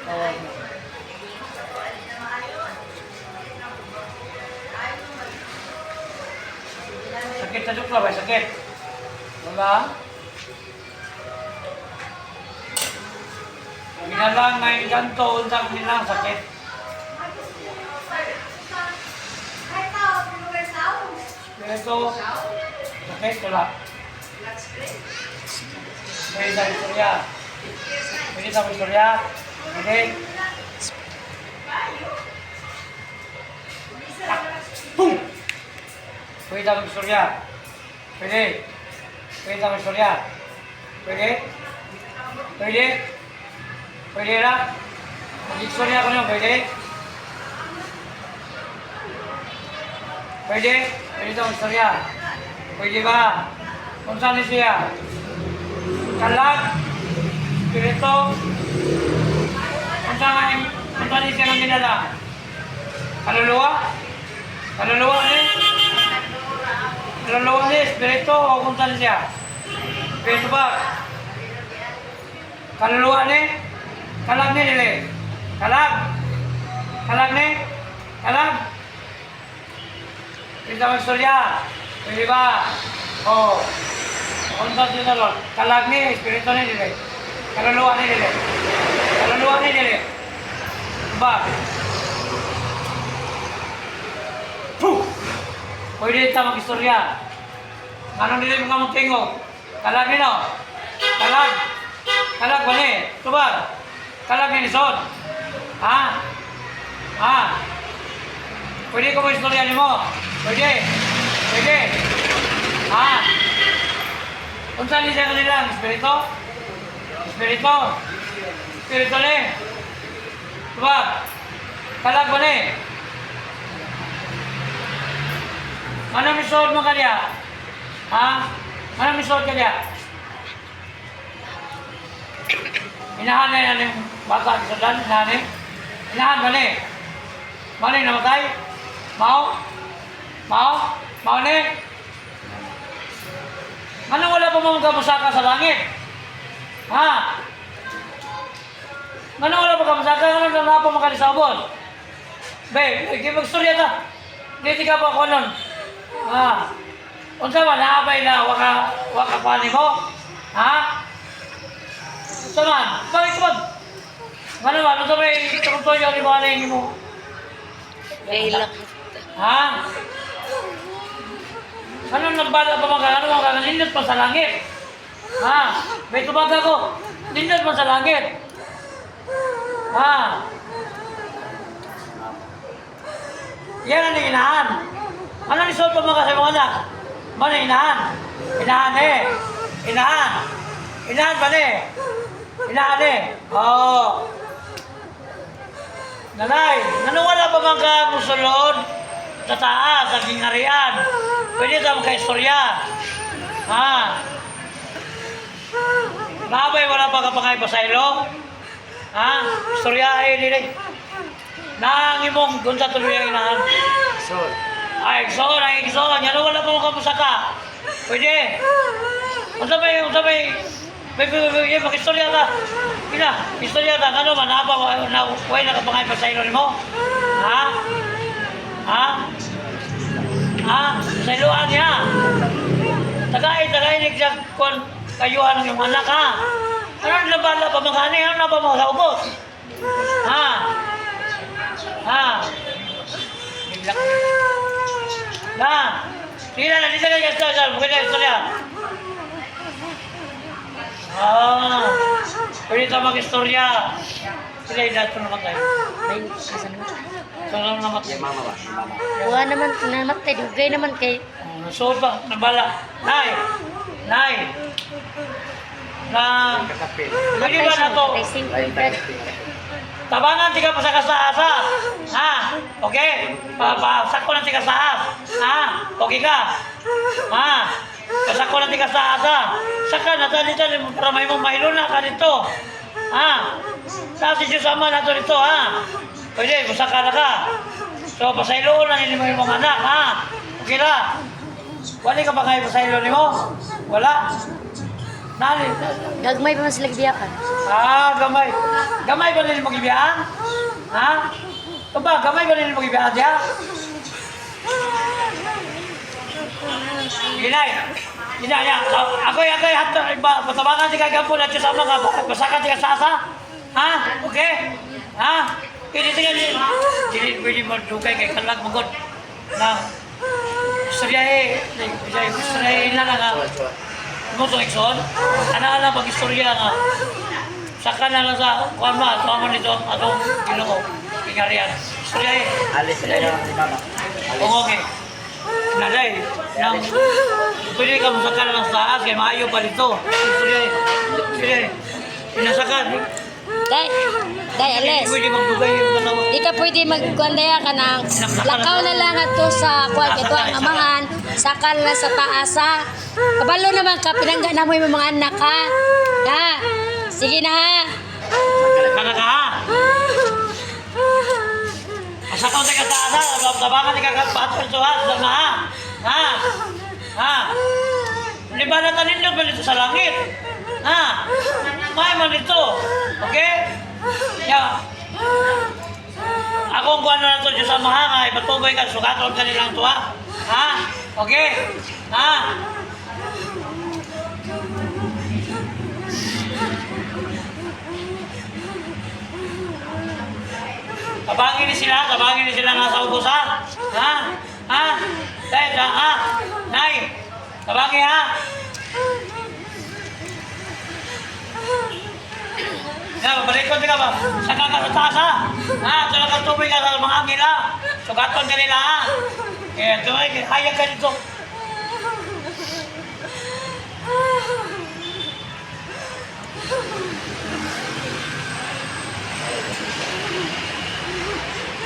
Tawag mo. Sakit sa dukla ba? Sakit. Wala. Minalang ngayon ganito, untang nilang sakit. Ito, sakit, wala. Pwede sa istorya. Pwede sa istorya. Pwede. Boom! Pwede sa istorya. Pwede. Pwede sa istorya. Pwede. Pwede. Pwede lang. Mag-istorya ko nyo, pwede. Pwede. Pwede sa istorya. Pwede ba? Kung saan siya? Kalag. Spirito. Kung saan siya ng dinala? Kaluluwa? Kaluluwa ni? Kaluluwa ni? Spirito o kung saan siya? Spirito ba? Kaluluwa ni? Kalag ni nila? Kalag? Kalag ni? Kalag? Pwede ang istorya? Pwede ba? Oo. Kung saan siya doon? Kalag ni? Spirito ni nila? Kaluluwa ni nila? Kaluluwa ni nila? Ba? Puh! Pwede ito mag-istorya. Anong nila mga mong tingog? Kalag ni no? Kalag? Kalag ba ni? Ito ba? Kalag ni Nison? Ha? Ha? Pwede ko mag-istorya ni mo? Pwede? Pwede? Ha? Kung saan niya kanilang? Espiritu? Espiritu? Espiritu ni? Ito ba? Kalag ba ni? Anong misod mo kanya? Ha? Anong misod kanya? Inahan na yan yung bata sa dan, inahan eh. Inahan ba ni? Mali namatay? Mao? Mao? Mao ni? Anong wala pa mga kamusaka sa langit? Ha? Anong wala pa kamusaka? Anong wala pa makalisabot? Be, mag-istorya ka. Hindi ka pa ako nun. Ha? Unsa man naabay na waka pani mo? Ha? Unsa man? Bakit mo? Ano man? Unsa may tutuyo ni mo ni mo? Kailak. Ha? Ano nagbala pa mga ano mga nindot pa sa langit? Ha? May tubaga ko. Nindot pa sa langit. Ha? Yan ang inahan. Ano ni Sol pa mga sa mga anak? Mana inahan? Inahan eh. Inahan. Inahan ba ni? Inahan eh. Oo. Nanay, wala pa mga musulod sa taas, sa gingharian. Pwede ka magka-istorya. Ha? Nabay wala pa kapangay pasaylo? Ha? Istoryahin nila. Nangimong doon sa tuloy ang inahan. Sol. Ay, Exxon. Yan wala pa mga musaka. Pwede. Unsa may mag-istorya ka. Istorya ka. Ano man, huwag nakapangay pa sa ilo mo? Ha? Ha? Ha? Sa iluan niya. Tagay, nagsiya kayuhan ng iyong anak, ha? Ano nabala pa mga ani? Ano na pa mga sa ubos? Ha? Ha? Na? Sige na, dito na yung istorya. Bukit na istorya. Pwede ka mag-istorya. Sila yung dato naman tayo. Ay, asan mo? Saan naman tayo? Yung mama ba? Yung mama. Wala naman, namatay. Dugay naman kay... Nasuot ba? Nabala. Nay! Nay! Na... Katapil. Pwede ba na to? Patay sing Lain tayo. Tabangan tiga pa sa kasaasa. Ha? Okay? Pasako na tiga saas. Ha? Okay ka? Ha? Pasako na tiga saasa. Saka na tali para may mong mahiluna ka dito. Ha? Sa si Diyos Ama na to dito, ha? Pwede, pasaka na ka. So, pasayloon na mo yung mga anak, ha? Okay na? Wala ka ba kayo pasayloon mo? Wala? Nani? Gagmay pa man sila gibiyakan. Ah, gamay. Gamay ba nila mag-ibiyaan? Ha? Ito ba, gamay ba nila mag-ibiyaan siya? Inay, inay, ako'y hato, patabangan si kagapo na siya sa mga, basakan siya sasa. Ha? Okay? Ha? Hindi pwede mo dugay kay kalag magod. Na, istoryahe na nga. Mo itong ikson, ana mag-istorya nga. Saka na lang sa kuwan ba, tuwaman nito, atong ginoo, ingarian. Istoryahe. Alis na yun si mama. Oo, okay. Naday, nang pwede ka masakal lang sa taas, kaya maayo pa dito. Istoryahe. Pinasakan. Day, alis. Pwede magdugay yung katawa. Di ka pwede magkuandaya ka ng lakaw na lang ato sa kuwan kito ang amahan, sakal na sa taas ha. Kabalo naman ka, pinangga na mo yung mga anak ha. Ha? Sige na ha. Kana ka ha? Asa ka sa kataasa, tabangan ni kakapat sa ha, sa ha? Ha? Ha? Di ba natanindog ba dito sa langit? Ha? May man ito. Okay? Ya. Akong kuha na ito sa mahanga, ipatubay ka, sugaton ka nilang ito ha? Ha? Okay? Ha? Tabangin ni sila nga sa ubos ha? Ha? Ha? Dahil ha? Nay, tabangin ha? Ya, balikod ka ba? Saka ka sa taas ha? Ha? Saka ka tubig ka sa mga angila. Sugaton ka nila ha? Kaya ito ay, hayag ka dito.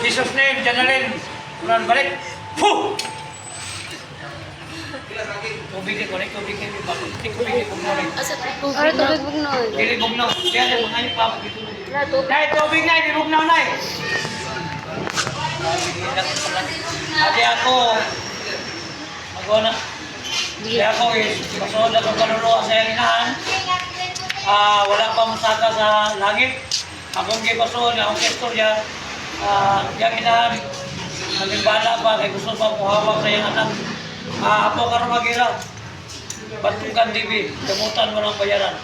Jesus name, Janalyn. Ulan balik. Puh! Tubig ko, tubig ko, tubig ko. Ano tubig bugnoy? Dili bugnaw. Kaya na mga pa. Nay, tubig na, di bugnaw na. Adi ako. Magona. Adi ako masunod ako kaluluwa sa inahan. Wala pa musaka sa langit. Akong gipasunod, akong kistorya. Yang inahan. Nalimbala pa, kay gusto pa muhawak sa iyang anak. Apo karon magila. Batukan TV, kamutan mo ng bayaran.